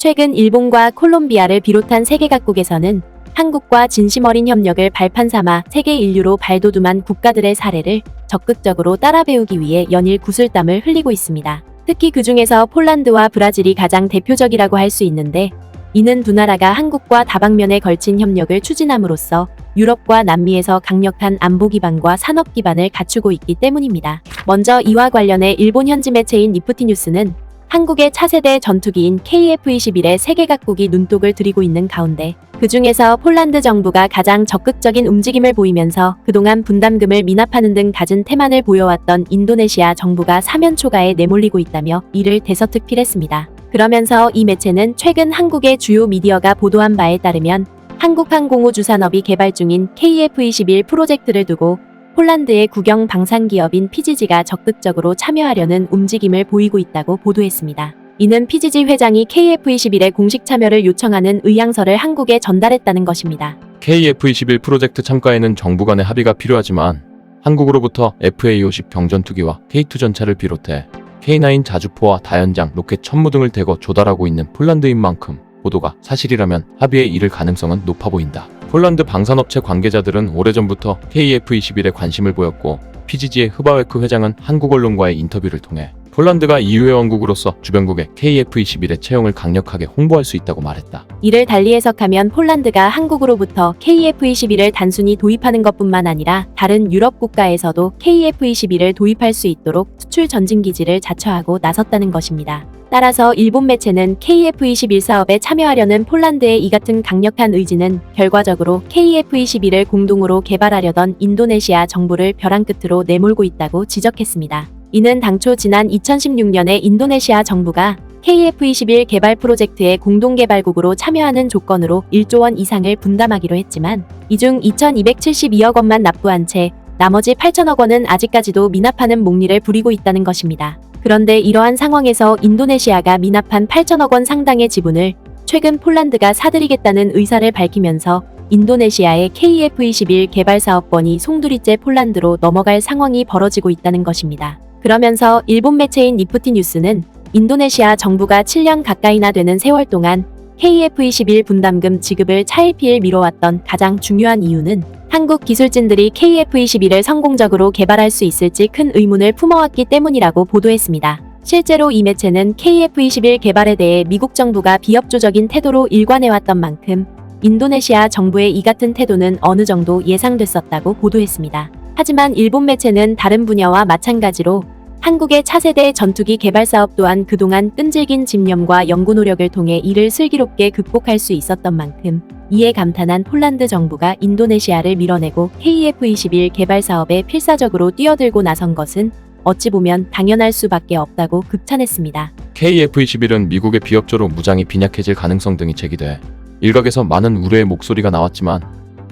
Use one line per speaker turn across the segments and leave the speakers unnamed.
최근 일본과 콜롬비아를 비롯한 세계 각국에서는 한국과 진심 어린 협력을 발판 삼아 세계 인류로 발돋움한 국가들의 사례를 적극적으로 따라 배우기 위해 연일 구슬땀을 흘리고 있습니다. 특히 그중에서 폴란드와 브라질이 가장 대표적이라고 할 수 있는데, 이는 두 나라가 한국과 다방면에 걸친 협력을 추진함으로써 유럽과 남미에서 강력한 안보 기반과 산업 기반을 갖추고 있기 때문입니다. 먼저 이와 관련해 일본 현지 매체인 니프티뉴스는 한국의 차세대 전투기인 KF-21에 세계 각국이 눈독을 들이고 있는 가운데, 그중에서 폴란드 정부가 가장 적극적인 움직임을 보이면서 그동안 분담금을 미납하는 등 갖은 태만을 보여왔던 인도네시아 정부가 사면 초과에 내몰리고 있다며 이를 대서특필했습니다. 그러면서 이 매체는 최근 한국의 주요 미디어가 보도한 바에 따르면 한국항공우주산업이 개발 중인 KF-21 프로젝트를 두고 폴란드의 국영 방산기업인 PGG가 적극적으로 참여하려는 움직임을 보이고 있다고 보도했습니다. 이는 PGG 회장이 KF-21의 공식 참여를 요청하는 의향서를 한국에 전달했다는 것입니다.
KF-21 프로젝트 참가에는 정부 간의 합의가 필요하지만 한국으로부터 FA-50 경전투기와 K2 전차를 비롯해 K9 자주포와 다연장, 로켓 천무 등을 대거 조달하고 있는 폴란드인 만큼 보도가 사실이라면 합의에 이를 가능성은 높아 보인다. 폴란드 방산업체 관계자들은 오래전부터 KF-21에 관심을 보였고, PGG의 흐바웨크 회장은 한국 언론과의 인터뷰를 통해 폴란드가 EU 회원국으로서 주변국에 KF-21의 채용을 강력하게 홍보할 수 있다고 말했다.
이를 달리 해석하면 폴란드가 한국으로부터 KF-21을 단순히 도입하는 것뿐만 아니라 다른 유럽 국가에서도 KF-21을 도입할 수 있도록 수출 전진기지를 자처하고 나섰다는 것입니다. 따라서 일본 매체는 KF-21 사업에 참여하려는 폴란드의 이 같은 강력한 의지는 결과적으로 KF-21을 공동으로 개발하려던 인도네시아 정부를 벼랑 끝으로 내몰고 있다고 지적했습니다. 이는 당초 지난 2016년에 인도네시아 정부가 KF-21 개발 프로젝트의 공동개발국으로 참여하는 조건으로 1조 원 이상을 분담하기로 했지만, 이 중 2,272억 원만 납부한 채 나머지 8천억 원은 아직까지도 미납하는 목리를 부리고 있다는 것입니다. 그런데 이러한 상황에서 인도네시아가 미납한 8천억 원 상당의 지분을 최근 폴란드가 사들이겠다는 의사를 밝히면서 인도네시아의 KF-21 개발 사업권이 송두리째 폴란드로 넘어갈 상황이 벌어지고 있다는 것입니다. 그러면서 일본 매체인 니프티뉴스는 인도네시아 정부가 7년 가까이나 되는 세월 동안 KF-21 분담금 지급을 차일피일 미뤄왔던 가장 중요한 이유는 한국 기술진들이 KF-21을 성공적으로 개발할 수 있을지 큰 의문을 품어왔기 때문이라고 보도했습니다. 실제로 이 매체는 KF-21 개발에 대해 미국 정부가 비협조적인 태도로 일관해왔던 만큼 인도네시아 정부의 이 같은 태도는 어느 정도 예상됐었다고 보도했습니다. 하지만 일본 매체는 다른 분야와 마찬가지로 한국의 차세대 전투기 개발 사업 또한 그동안 끈질긴 집념과 연구 노력을 통해 이를 슬기롭게 극복할 수 있었던 만큼 이에 감탄한 폴란드 정부가 인도네시아를 밀어내고 KF-21 개발 사업에 필사적으로 뛰어들고 나선 것은 어찌 보면 당연할 수밖에 없다고 극찬했습니다.
KF-21은 미국의 비협조로 무장이 빈약해질 가능성 등이 제기돼 일각에서 많은 우려의 목소리가 나왔지만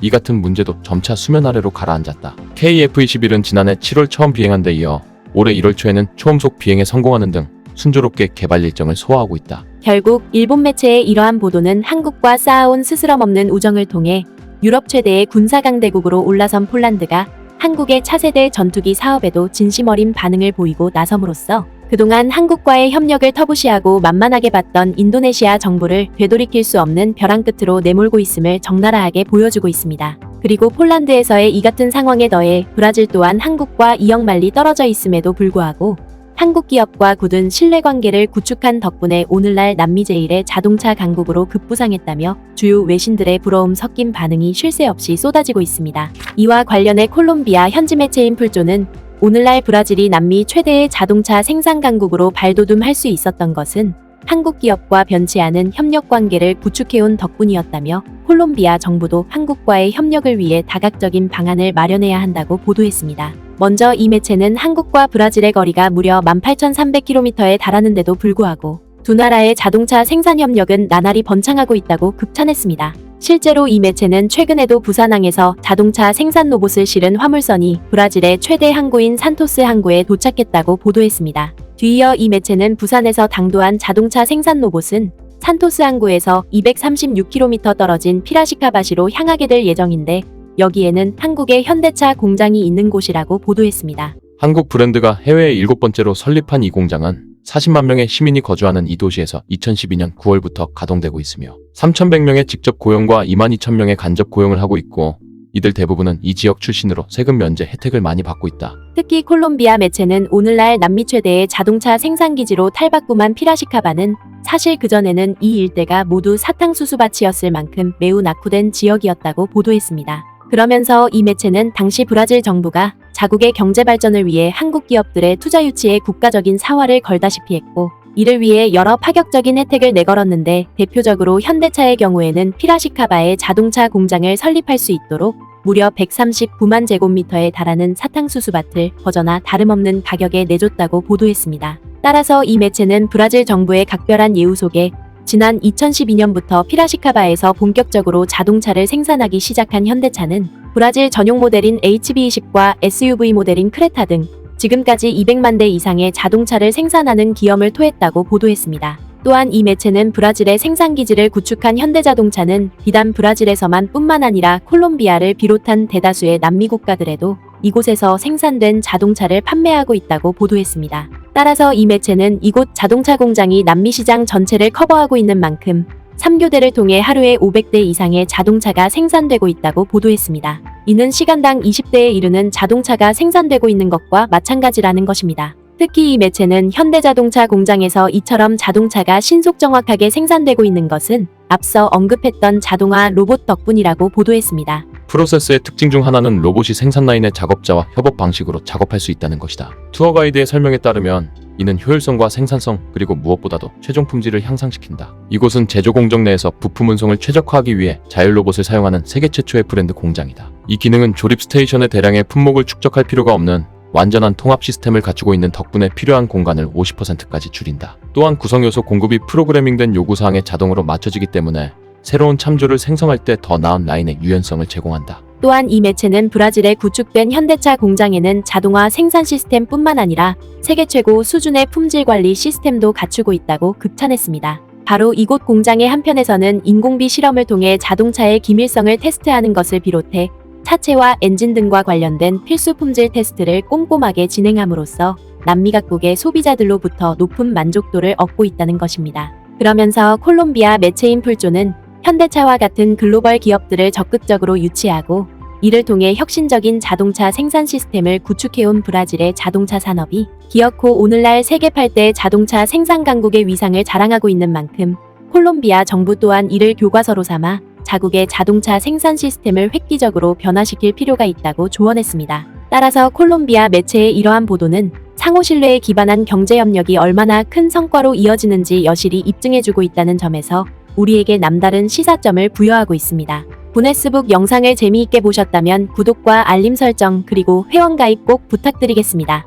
이 같은 문제도 점차 수면 아래로 가라앉았다. KF-21은 지난해 7월 처음 비행한 데 이어 올해 1월 초에는 초음속 비행에 성공하는 등 순조롭게 개발 일정을 소화하고 있다.
결국 일본 매체의 이러한 보도는 한국과 쌓아온 스스럼 없는 우정을 통해 유럽 최대의 군사강대국으로 올라선 폴란드가 한국의 차세대 전투기 사업에도 진심 어린 반응을 보이고 나섬으로써 그동안 한국과의 협력을 터부시하고 만만하게 봤던 인도네시아 정부를 되돌이킬 수 없는 벼랑 끝으로 내몰고 있음을 적나라하게 보여주고 있습니다. 그리고 폴란드에서의 이 같은 상황에 더해 브라질 또한 한국과 이역만리 떨어져 있음에도 불구하고 한국 기업과 굳은 신뢰관계를 구축한 덕분에 오늘날 남미 제1의 자동차 강국으로 급부상했다며 주요 외신들의 부러움 섞인 반응이 쉴 새 없이 쏟아지고 있습니다. 이와 관련해 콜롬비아 현지 매체인 풀조는 오늘날 브라질이 남미 최대의 자동차 생산 강국으로 발돋움할 수 있었던 것은 한국 기업과 변치 않은 협력 관계를 구축해온 덕분이었다며 콜롬비아 정부도 한국과의 협력을 위해 다각적인 방안을 마련해야 한다고 보도했습니다. 먼저 이 매체는 한국과 브라질의 거리가 무려 18,300km에 달하는데도 불구하고 두 나라의 자동차 생산 협력은 나날이 번창하고 있다고 극찬했습니다. 실제로 이 매체는 최근에도 부산항에서 자동차 생산 로봇을 실은 화물선이 브라질의 최대 항구인 산토스 항구에 도착했다고 보도했습니다. 뒤이어 이 매체는 부산에서 당도한 자동차 생산 로봇은 산토스 항구에서 236km 떨어진 피라시카바시로 향하게 될 예정인데, 여기에는 한국의 현대차 공장이 있는 곳이라고 보도했습니다.
한국 브랜드가 해외에 7번째로 설립한 이 공장은 40만 명의 시민이 거주하는 이 도시에서 2012년 9월부터 가동되고 있으며 3,100명의 직접 고용과 22,000명의 간접 고용을 하고 있고 이들 대부분은 이 지역 출신으로 세금 면제 혜택을 많이 받고 있다.
특히 콜롬비아 매체는 오늘날 남미 최대의 자동차 생산기지로 탈바꿈한 피라시카바는 사실 그전에는 이 일대가 모두 사탕수수밭이었을 만큼 매우 낙후된 지역이었다고 보도했습니다. 그러면서 이 매체는 당시 브라질 정부가 자국의 경제 발전을 위해 한국 기업들의 투자 유치에 국가적인 사활을 걸다시피 했고 이를 위해 여러 파격적인 혜택을 내걸었는데 대표적으로 현대차의 경우에는 피라시카바에 자동차 공장을 설립할 수 있도록 무려 139만 제곱미터에 달하는 사탕수수밭을 버저나 다름없는 가격에 내줬다고 보도했습니다. 따라서 이 매체는 브라질 정부의 각별한 예우 속에 지난 2012년부터 피라시카바에서 본격적으로 자동차를 생산하기 시작한 현대차는 브라질 전용 모델인 HB20과 SUV 모델인 크레타 등 지금까지 200만 대 이상의 자동차를 생산하는 기염을 토했다고 보도했습니다. 또한 이 매체는 브라질의 생산기지를 구축한 현대자동차는 비단 브라질에서만 뿐만 아니라 콜롬비아를 비롯한 대다수의 남미 국가들에도 이곳에서 생산된 자동차를 판매하고 있다고 보도했습니다. 따라서 이 매체는 이곳 자동차 공장이 남미 시장 전체를 커버하고 있는 만큼 3교대를 통해 하루에 500대 이상의 자동차가 생산되고 있다고 보도했습니다. 이는 시간당 20대에 이르는 자동차가 생산되고 있는 것과 마찬가지라는 것입니다. 특히 이 매체는 현대자동차 공장에서 이처럼 자동차가 신속 정확하게 생산되고 있는 것은 앞서 언급했던 자동화 로봇 덕분이라고 보도했습니다.
프로세스의 특징 중 하나는 로봇이 생산 라인의 작업자와 협업 방식으로 작업할 수 있다는 것이다. 투어 가이드의 설명에 따르면 이는 효율성과 생산성 그리고 무엇보다도 최종 품질을 향상시킨다. 이곳은 제조 공정 내에서 부품 운송을 최적화하기 위해 자율 로봇을 사용하는 세계 최초의 브랜드 공장이다. 이 기능은 조립 스테이션의 대량의 품목을 축적할 필요가 없는 완전한 통합 시스템을 갖추고 있는 덕분에 필요한 공간을 50%까지 줄인다. 또한 구성 요소 공급이 프로그래밍된 요구사항에 자동으로 맞춰지기 때문에 새로운 참조를 생성할 때 더 나은 라인의 유연성을 제공한다.
또한 이 매체는 브라질에 구축된 현대차 공장에는 자동화 생산 시스템뿐만 아니라 세계 최고 수준의 품질 관리 시스템도 갖추고 있다고 극찬했습니다. 바로 이곳 공장의 한편에서는 인공비 실험을 통해 자동차의 기밀성을 테스트하는 것을 비롯해 차체와 엔진 등과 관련된 필수 품질 테스트를 꼼꼼하게 진행함으로써 남미 각국의 소비자들로부터 높은 만족도를 얻고 있다는 것입니다. 그러면서 콜롬비아 매체인 풀조는 현대차와 같은 글로벌 기업들을 적극적으로 유치하고 이를 통해 혁신적인 자동차 생산 시스템을 구축해온 브라질의 자동차 산업이 기어코 오늘날 세계 8대 자동차 생산 강국의 위상을 자랑하고 있는 만큼 콜롬비아 정부 또한 이를 교과서로 삼아 자국의 자동차 생산 시스템을 획기적으로 변화시킬 필요가 있다고 조언했습니다. 따라서 콜롬비아 매체의 이러한 보도는 상호 신뢰에 기반한 경제협력이 얼마나 큰 성과로 이어지는지 여실히 입증해주고 있다는 점에서 우리에게 남다른 시사점을 부여하고 있습니다. 구네스북 영상을 재미있게 보셨다면 구독과 알림 설정 그리고 회원 가입 꼭 부탁드리겠습니다.